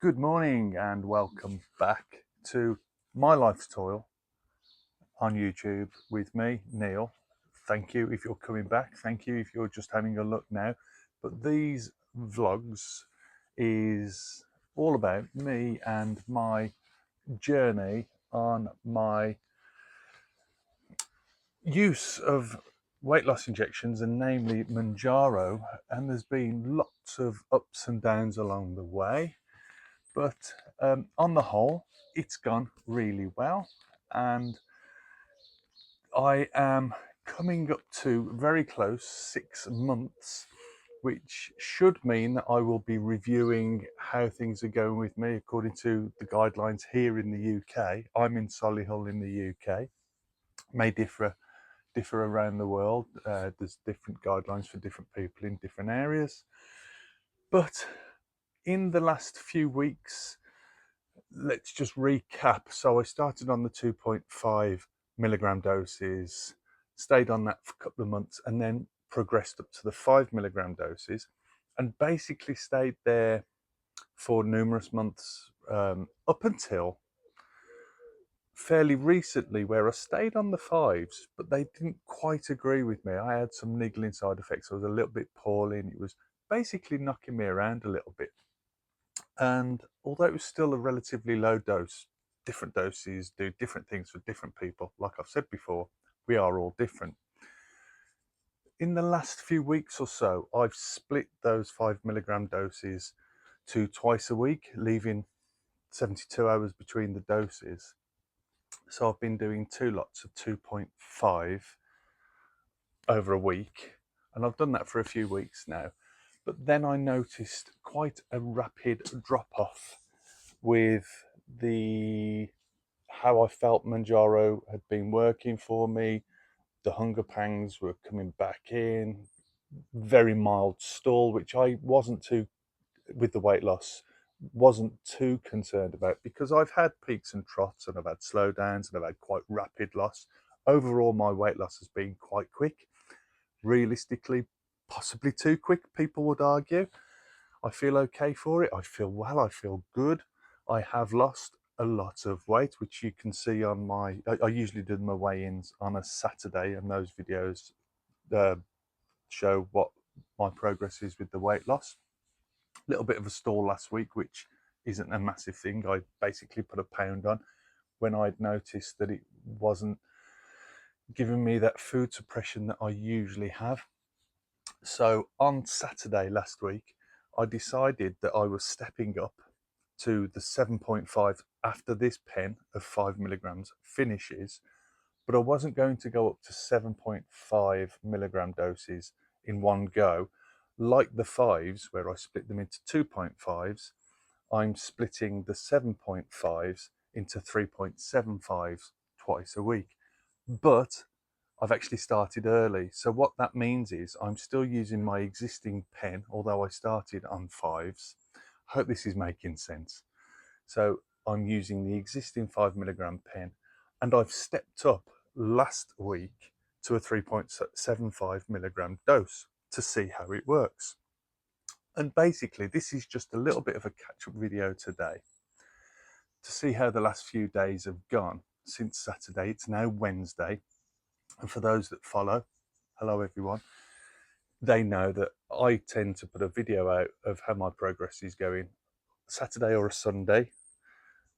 Good morning and welcome back to My Life's Toil on YouTube with me, Neil. Thank you if you're coming back. Thank you if you're just having a look now. But these vlogs is all about me and my journey on my use of weight loss injections, and namely Manjaro. And there's been lots of ups and downs along the way. But on the whole, it's gone really well, and I am coming up to very close 6 months, which should mean that I will be reviewing how things are going with me according to the guidelines here in the UK. I'm in Solihull in the UK. May differ around the world. There's different guidelines for different people in different areas. But in the last few weeks, let's just recap. So I started on the 2.5 milligram doses, stayed on that for a couple of months, and then progressed up to the 5 milligram doses, and basically stayed there for numerous months up until fairly recently, where I stayed on the 5s, but they didn't quite agree with me. I had some niggling side effects. I was a little bit poorly, and it was basically knocking me around a little bit. And although it was still a relatively low dose, different doses do different things for different people. Like I've said before, we are all different. In the last few weeks or so, I've split those 5 milligram doses to twice a week, leaving 72 hours between the doses. So I've been doing 2 lots of 2.5 over a week, and I've done that for a few weeks now. But then I noticed quite a rapid drop off with how I felt Manjaro had been working for me. The hunger pangs were coming back in, very mild stall, which I wasn't too, with the weight loss, wasn't too concerned about, because I've had peaks and troughs and I've had slowdowns and I've had quite rapid loss. Overall, my weight loss has been quite quick, realistically, possibly too quick, people would argue. I feel okay for it. I feel well. I feel good. I have lost a lot of weight, which you can see on I usually do my weigh-ins on a Saturday, and those videos show what my progress is with the weight loss. A little bit of a stall last week, which isn't a massive thing. I basically put a pound on when I'd noticed that it wasn't giving me that food suppression that I usually have. So on Saturday last week, I decided that I was stepping up to the 7.5 after this pen of 5 milligrams finishes, but I wasn't going to go up to 7.5 milligram doses in one go. Like the 5s, where I split them into 2.5s, I'm splitting the 7.5s into 3.75s twice a week. But I've actually started early. So what that means is I'm still using my existing pen, although I started on 5s. I hope this is making sense. So I'm using the existing 5 milligram pen, and I've stepped up last week to a 3.75 milligram dose to see how it works. And basically, this is just a little bit of a catch-up video today to see how the last few days have gone since Saturday. It's now Wednesday. And for those that follow, hello everyone, they know that I tend to put a video out of how my progress is going Saturday or a Sunday,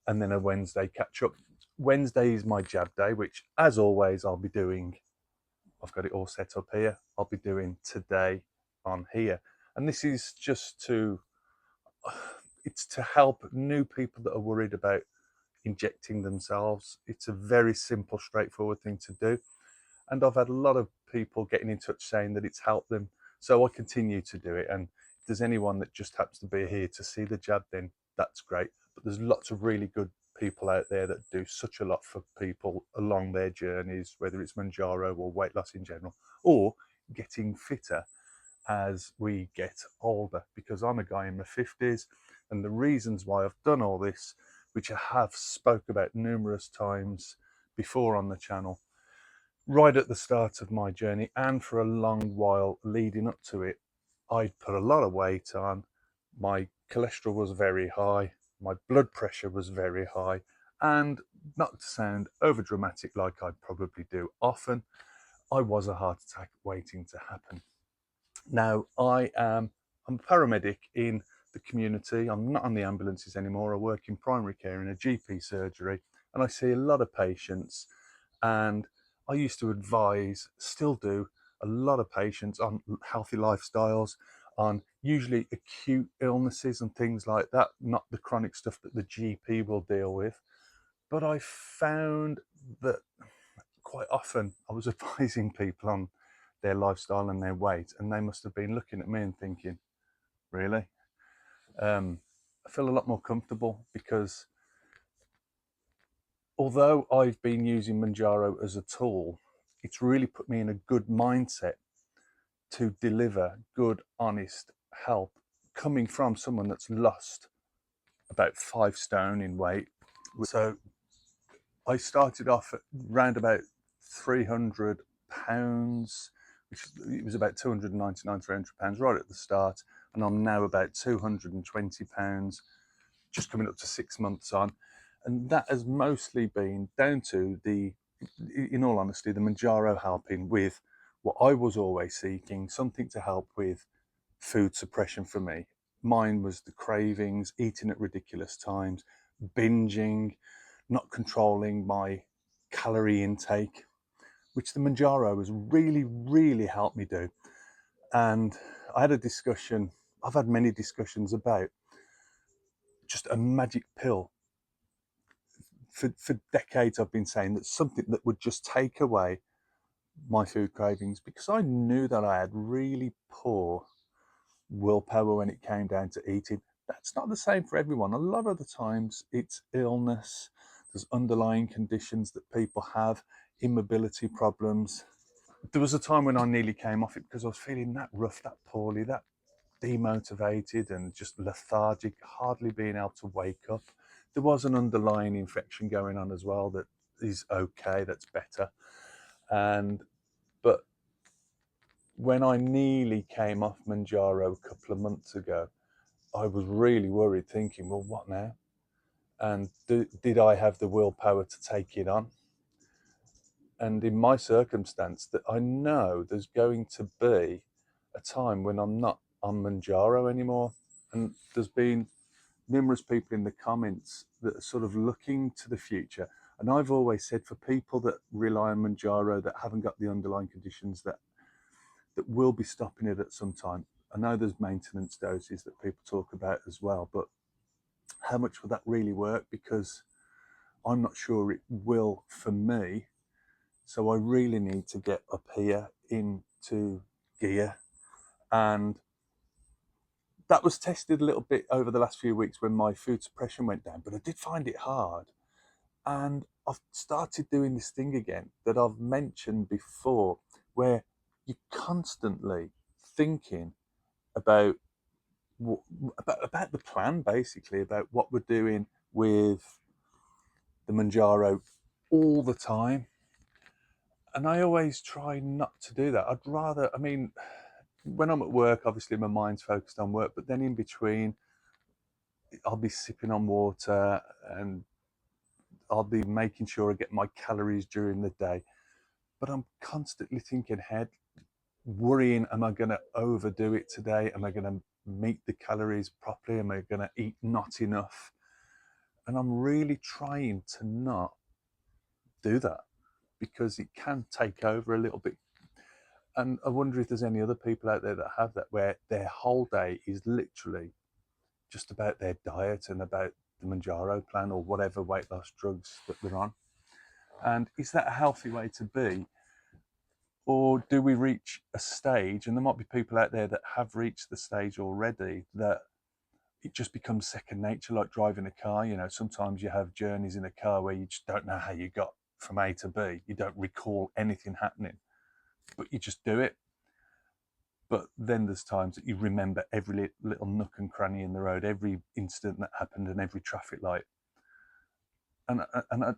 and then a Wednesday catch up. Wednesday is my jab day, which as always I'll be doing. I've got it all set up here. I'll be doing today on here. And this is just it's to help new people that are worried about injecting themselves. It's a very simple, straightforward thing to do. And I've had a lot of people getting in touch saying that it's helped them. So I continue to do it. And if there's anyone that just happens to be here to see the jab, then that's great. But there's lots of really good people out there that do such a lot for people along their journeys, whether it's Manjaro or weight loss in general, or getting fitter as we get older. Because I'm a guy in my 50s, and the reasons why I've done all this, which I have spoke about numerous times before on the channel, right at the start of my journey and for a long while leading up to it, I'd put a lot of weight on. My cholesterol was very high. my blood pressure was very high, and not to sound over dramatic like I probably do often, I was a heart attack waiting to happen. Now, I'm a paramedic in the community. I'm not on the ambulances anymore. I work in primary care in a GP surgery, and I see a lot of patients. And I used to advise, still do, a lot of patients on healthy lifestyles, on usually acute illnesses and things like that, not the chronic stuff that the GP will deal with. But I found that quite often I was advising people on their lifestyle and their weight, and they must have been looking at me and thinking, really? I feel a lot more comfortable because although I've been using Manjaro as a tool, it's really put me in a good mindset to deliver good, honest help coming from someone that's lost about 5 stone in weight. So I started off at round about £300, which it was about £299, £300 right at the start, and I'm now about £220, just coming up to 6 months on, and that has mostly been down to in all honesty, the Manjaro helping with what I was always seeking, something to help with food suppression for me. Mine was the cravings, eating at ridiculous times, binging, not controlling my calorie intake, which the Manjaro has really, really helped me do. And I had a discussion, I've had many discussions about just a magic pill. For decades, I've been saying that something that would just take away my food cravings, because I knew that I had really poor willpower when it came down to eating. That's not the same for everyone. A lot of the times it's illness, there's underlying conditions that people have, immobility problems. There was a time when I nearly came off it because I was feeling that rough, that poorly, that demotivated and just lethargic, hardly being able to wake up. There was an underlying infection going on as well that is okay, that's better. But when I nearly came off Manjaro a couple of months ago, I was really worried, thinking, well, what now? And did I have the willpower to take it on? And in my circumstance, that I know there's going to be a time when I'm not on Manjaro anymore. And there's been numerous people in the comments that are sort of looking to the future. And I've always said, for people that rely on Manjaro that haven't got the underlying conditions that will be stopping it at some time. I know there's maintenance doses that people talk about as well, but how much will that really work? Because I'm not sure it will for me. So I really need to get up here into gear. And that was tested a little bit over the last few weeks when my food suppression went down, but I did find it hard. And I've started doing this thing again that I've mentioned before, where you're constantly thinking about about the plan, basically, about what we're doing with the Manjaro all the time. And I always try not to do that. I'd rather, I mean, when I'm at work, obviously my mind's focused on work, but then in between, I'll be sipping on water and I'll be making sure I get my calories during the day. But I'm constantly thinking ahead, worrying, am I going to overdo it today? Am I going to meet the calories properly? Am I going to eat not enough? And I'm really trying to not do that, because it can take over a little bit. And I wonder if there's any other people out there that have that, where their whole day is literally just about their diet and about the Manjaro plan or whatever weight loss drugs that they're on. And is that a healthy way to be? Or do we reach a stage, and there might be people out there that have reached the stage already, that it just becomes second nature, like driving a car. You know, sometimes you have journeys in a car where you just don't know how you got from A to B. You don't recall anything happening, but you just do it. But then there's times that you remember every little nook and cranny in the road, every incident that happened, and every traffic light. And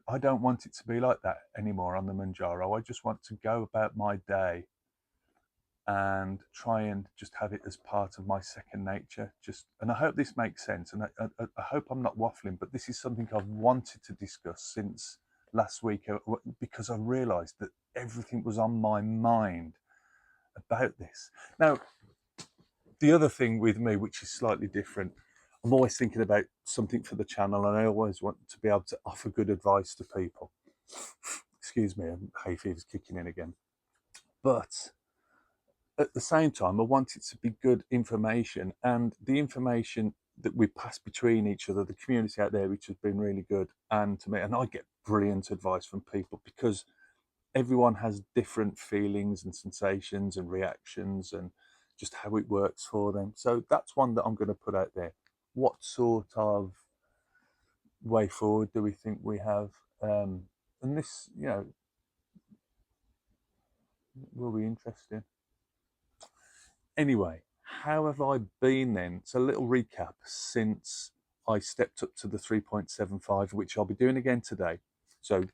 I don't want it to be like that anymore on the Manjaro. I just want to go about my day and try and just have it as part of my second nature. And I hope this makes sense, and I hope I'm not waffling, but this is something I've wanted to discuss since last week, because I realised that everything was on my mind about this. Now, the other thing with me, which is slightly different, I'm always thinking about something for the channel, and I always want to be able to offer good advice to people. Excuse me, hay fever's kicking in again. But at the same time, I want it to be good information, and the information that we pass between each other, the community out there, which has been really good, and to me, and I get brilliant advice from people, because everyone has different feelings and sensations and reactions and just how it works for them. So that's one that I'm going to put out there. What sort of way forward do we think we have? And this, will be interesting. Anyway, how have I been then? So a little recap since I stepped up to the 3.75, which I'll be doing again today. So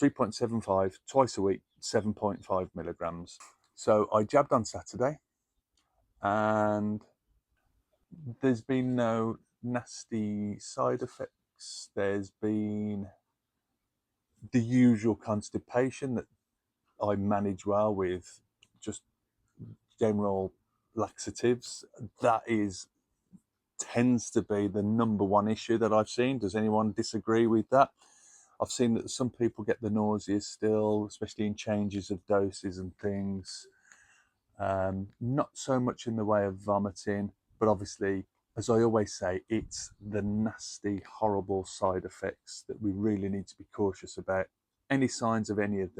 3.75 twice a week, 7.5 milligrams. So I jabbed on Saturday, and there's been no nasty side effects. There's been the usual constipation that I manage well with just general laxatives. That tends to be the number one issue that I've seen. Does anyone disagree with that? I've seen that some people get the nausea still, especially in changes of doses and things. Not so much in the way of vomiting, but obviously, as I always say, it's the nasty, horrible side effects that we really need to be cautious about. Any signs of any of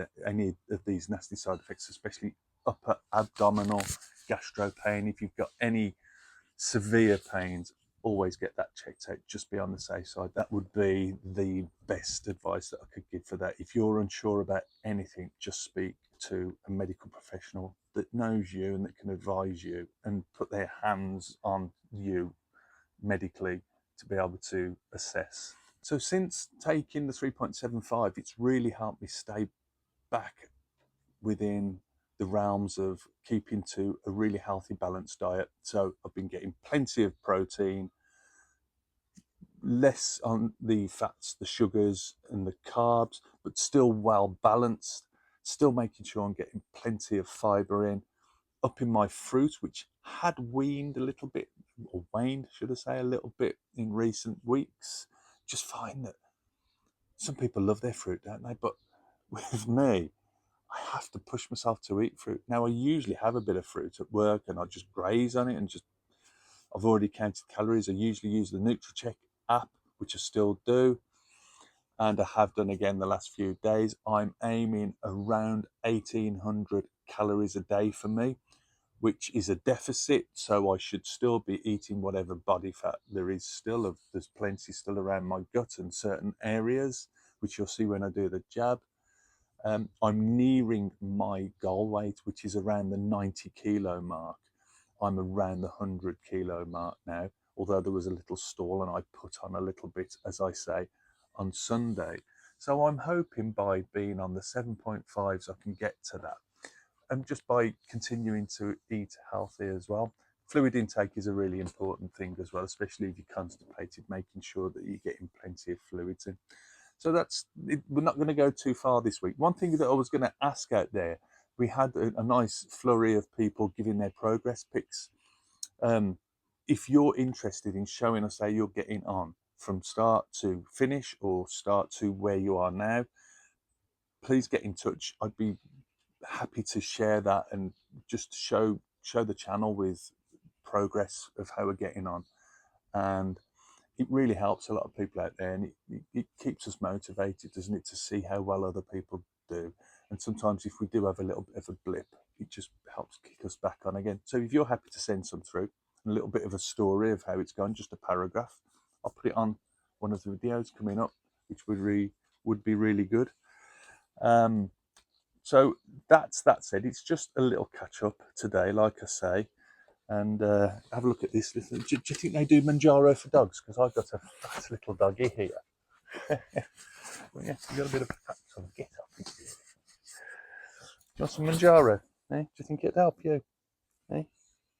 these nasty side effects, especially upper abdominal gastro pain, if you've got any severe pains, always get that checked out, just be on the safe side. That would be the best advice that I could give for that. If you're unsure about anything, just speak to a medical professional that knows you and that can advise you and put their hands on you medically to be able to assess. So since taking the 3.75, it's really helped me stay back within the realms of keeping to a really healthy, balanced diet. So I've been getting plenty of protein, less on the fats, the sugars and the carbs, but still well balanced, still making sure I'm getting plenty of fiber in, upping my fruit, which had weaned a little bit, or waned, should I say, a little bit in recent weeks. Just find that some people love their fruit, don't they? But with me, I have to push myself to eat fruit. Now, I usually have a bit of fruit at work and I just graze on it and I've already counted calories. I usually use the NutriCheck app, which I still do, and I have done again the last few days. I'm aiming around 1,800 calories a day for me, which is a deficit. So I should still be eating whatever body fat there is still. There's plenty still around my gut and certain areas, which you'll see when I do the jab. I'm nearing my goal weight, which is around the 90 kilo mark. I'm around the 100 kilo mark now, although there was a little stall and I put on a little bit, as I say, on Sunday. So I'm hoping by being on the 7.5s, I can get to that. And just by continuing to eat healthy as well. Fluid intake is a really important thing as well, especially if you're constipated, making sure that you're getting plenty of fluids in. So that's it. We're not going to go too far this week. One thing that I was going to ask out there, we had a nice flurry of people giving their progress pics. If you're interested in showing us how you're getting on from start to finish or start to where you are now, please get in touch. I'd be happy to share that and just show the channel with progress of how we're getting on. And it really helps a lot of people out there, and it keeps us motivated, doesn't it, to see how well other people do. And sometimes if we do have a little bit of a blip, it just helps kick us back on again. So if you're happy to send some through, a little bit of a story of how it's gone, just a paragraph, I'll put it on one of the videos coming up, which would be really good. So that's that said. It's just a little catch up today, like I say. And have a look at this. Do you think they do Manjaro for dogs? Because I've got a fat little doggy here. Well, yeah, you got a bit of fat, so get up. Do you want some Manjaro? Do you think it'd help you?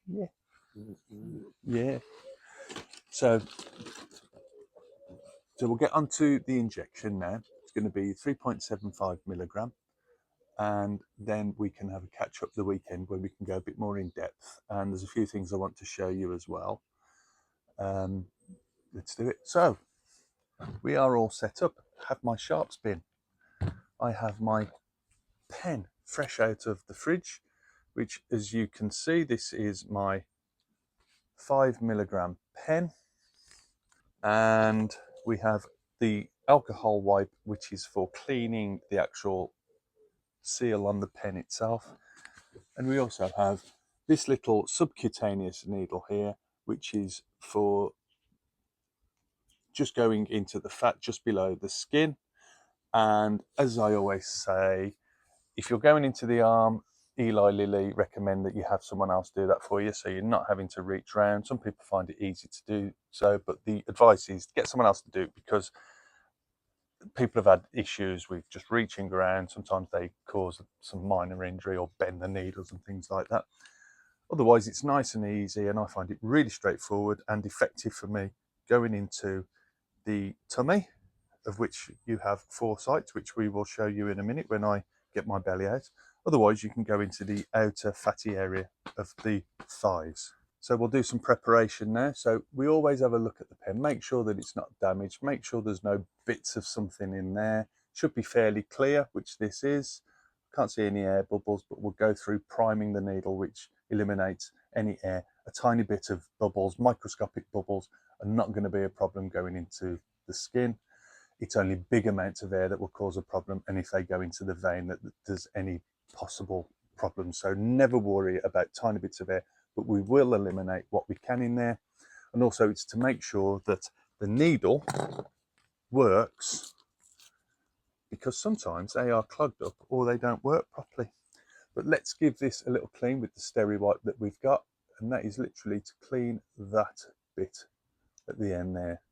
Yeah. Yeah. So we'll get onto the injection now. It's going to be 3.75 milligram, and then we can have a catch up the weekend where we can go a bit more in depth. And there's a few things I want to show you as well. Let's do it. So we are all set up. I have my sharps bin. I have my pen fresh out of the fridge, which, as you can see, this is my 5 milligram pen, and we have the alcohol wipe, which is for cleaning the actual seal on the pen itself. And we also have this little subcutaneous needle here, which is for just going into the fat just below the skin. And as I always say, if you're going into the arm, Eli Lilly recommend that you have someone else do that for you, so you're not having to reach around. Some people find it easy to do so, but the advice is get someone else to do it, because people have had issues with just reaching around. Sometimes they cause some minor injury or bend the needles and things like that. Otherwise, it's nice and easy, and I find it really straightforward and effective for me going into the tummy, of which you have 4 sites, which we will show you in a minute when I get my belly out. Otherwise, you can go into the outer fatty area of the thighs. So we'll do some preparation now. So we always have a look at the pen, make sure that it's not damaged, make sure there's no bits of something in there. It should be fairly clear, which this is. Can't see any air bubbles, but we'll go through priming the needle, which eliminates any air. A tiny bit of bubbles, microscopic bubbles, are not going to be a problem going into the skin. It's only big amounts of air that will cause a problem, and if they go into the vein, that there's any possible problem. So never worry about tiny bits of air, but we will eliminate what we can in there. And also, it's to make sure that the needle works, because sometimes they are clogged up or they don't work properly. But let's give this a little clean with the Steri-Wipe that we've got, and that is literally to clean that bit at the end there,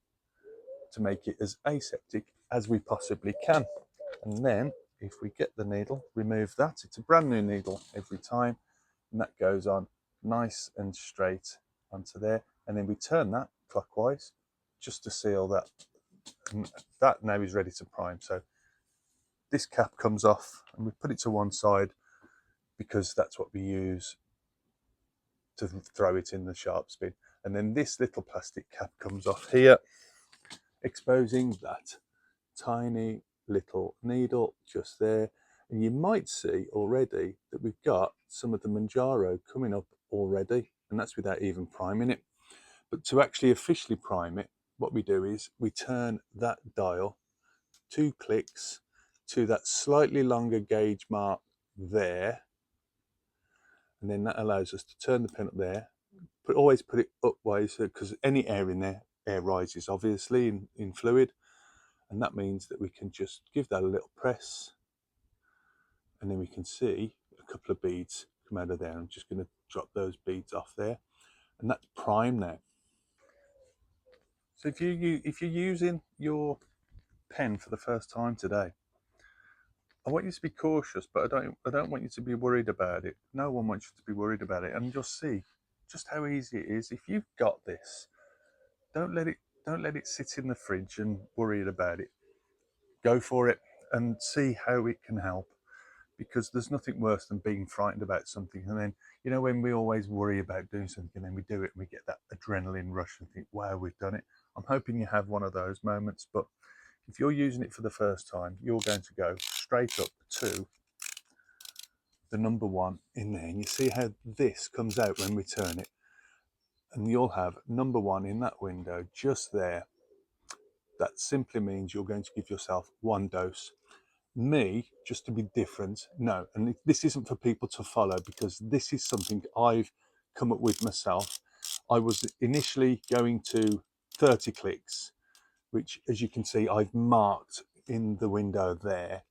to make it as aseptic as we possibly can. And then if we get the needle, remove that. It's a brand new needle every time, and that goes on nice and straight onto there. And then we turn that clockwise just to seal that. And that now is ready to prime. So this cap comes off, and we put it to one side because that's what we use to throw it in the sharps bin. And then this little plastic cap comes off here, exposing that tiny little needle just there. And you might see already that we've got some of the Manjaro coming up already, and that's without even priming it. But to actually officially prime it, what we do is we turn that dial 2 clicks to that slightly longer gauge mark there, and then that allows us to turn the pen up there. But always put it upways, because any air in there, air rises obviously in fluid, and that means that we can just give that a little press, and then we can see a couple of beads come out of there. I'm just going to drop those beads off there, and that's prime now. So if you're using your pen for the first time today, I want you to be cautious, but I don't want you to be worried about it. No one wants you to be worried about it, and you'll see just how easy it is. If you've got this, don't let it sit in the fridge and worry about it. Go for it and see how it can help, because there's nothing worse than being frightened about something, and then, you know, when we always worry about doing something and then we do it and we get that adrenaline rush and think, wow, we've done it. I'm hoping you have one of those moments. But if you're using it for the first time, you're going to go straight up to the number 1 in there, and you see how this comes out when we turn it, and you'll have number 1 in that window just there. That simply means you're going to give yourself 1 dose. Me, just to be different, no, and this isn't for people to follow, because this is something I've come up with myself. I was initially going to 30 clicks, which, as you can see, I've marked in the window there,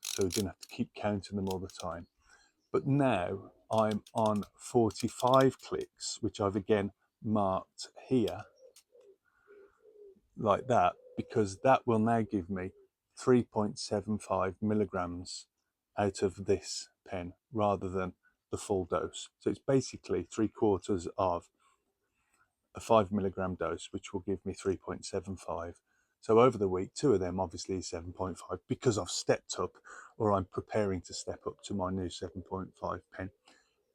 so we didn't have to keep counting them all the time. But now I'm on 45 clicks, which I've again marked here like that, because that will now give me 3.75 milligrams out of this pen, rather than the full dose. So it's basically 3/4 of a 5 mg dose, which will give me 3.75. So over the week, 2 of them obviously is 7.5 because I've stepped up, or I'm preparing to step up to my new 7.5 pen.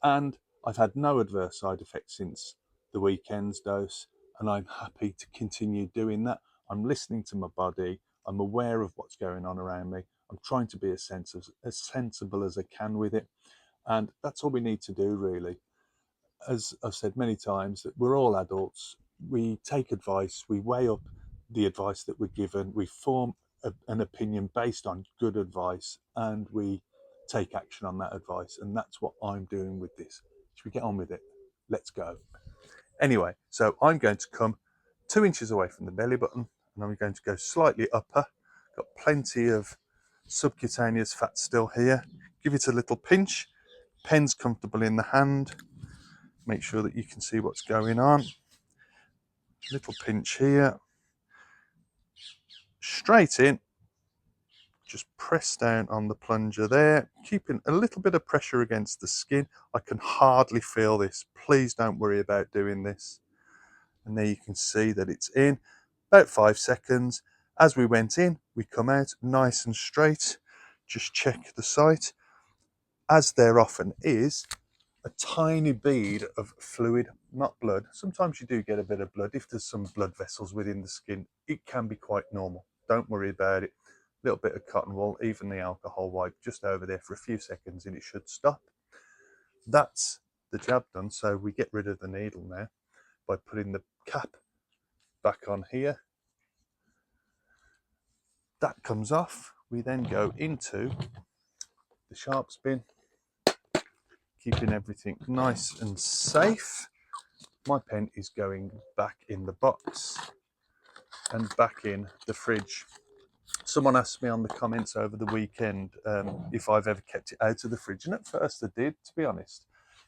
And I've had no adverse side effects since the weekend's dose, and I'm happy to continue doing that. I'm listening to my body. I'm aware of what's going on around me. I'm trying to be as sensible as I can with it. And that's all we need to do, really. As I've said many times, that we're all adults. We take advice, we weigh up the advice that we're given, we form an opinion based on good advice, and we take action on that advice. And that's what I'm doing with this. Should we get on with it? Let's go. Anyway, so I'm going to come 2 inches away from the belly button, and I'm going to go slightly upper. Got plenty of subcutaneous fat still here. Give it a little pinch. Pen's comfortable in the hand. Make sure that you can see what's going on. Little pinch here. Straight in. Just press down on the plunger there, keeping a little bit of pressure against the skin. I can hardly feel this. Please don't worry about doing this. And there you can see that it's in. About 5 seconds. As we went in, we come out nice and straight. Just check the site. As there often is, a tiny bead of fluid, not blood. Sometimes you do get a bit of blood. If there's some blood vessels within the skin, it can be quite normal. Don't worry about it. A little bit of cotton wool, even the alcohol wipe, just over there for a few seconds and it should stop. That's the jab done. So we get rid of the needle now by putting the cap back on here. That comes off. We then go into the sharps bin, keeping everything nice and safe. My pen is going back in the box and back in the fridge. Someone asked me on the comments over the weekend if I've ever kept it out of the fridge, and at first I did, to be honest.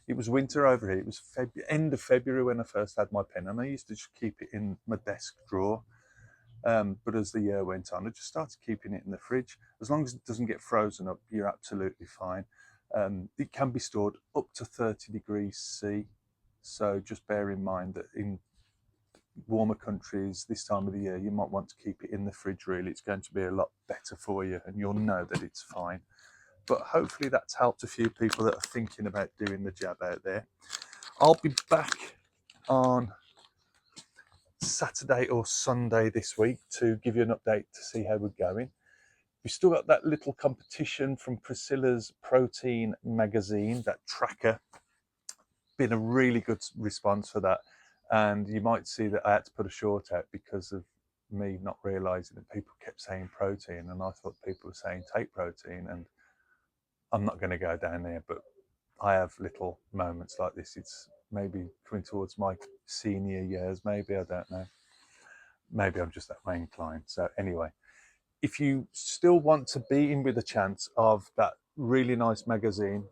It was winter over here. It was end of February when I first had my pen, and I used to just keep it in my desk drawer. But as the year went on, I just started keeping it in the fridge. As long as it doesn't get frozen up, you're absolutely fine. It can be stored up to 30 degrees C. So just bear in mind that in warmer countries this time of the year, you might want to keep it in the fridge. Really, it's going to be a lot better for you, and you'll know that it's fine. But hopefully that's helped a few people that are thinking about doing the jab out there. I'll be back on Saturday or Sunday this week to give you an update to see how we're going. We've still got that little competition from Priscilla's Protein magazine, that tracker. Been a really good response for that. And you might see that I had to put a short out because of me not realising that people kept saying protein, and I thought people were saying take protein, and I'm not going to go down there, but I have little moments like this. It's maybe coming towards my senior years, maybe, I don't know. Maybe I'm just that way inclined. So anyway, if you still want to be in with a chance of that really nice magazine,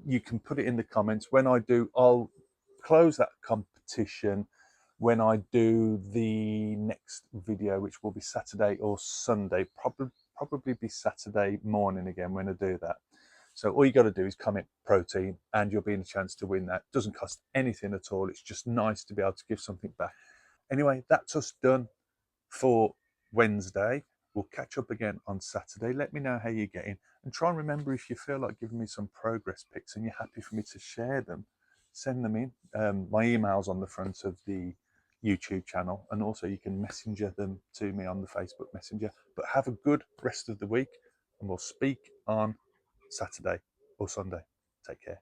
you can put it in the comments. When I do, I'll close that competition when I do the next video, which will be Saturday or Sunday. Probably be Saturday morning again when I do that. So all you got to do is comment protein and you'll be in a chance to win that. It doesn't cost anything at all. It's just nice to be able to give something back. Anyway, that's us done for Wednesday. We'll catch up again on Saturday. Let me know how you're getting, and try and remember, if you feel like giving me some progress pics and you're happy for me to share them, send them in. My email's on the front of the YouTube channel, and also you can messenger them to me on the Facebook Messenger. But have a good rest of the week, and we'll speak on Saturday or Sunday. Take care.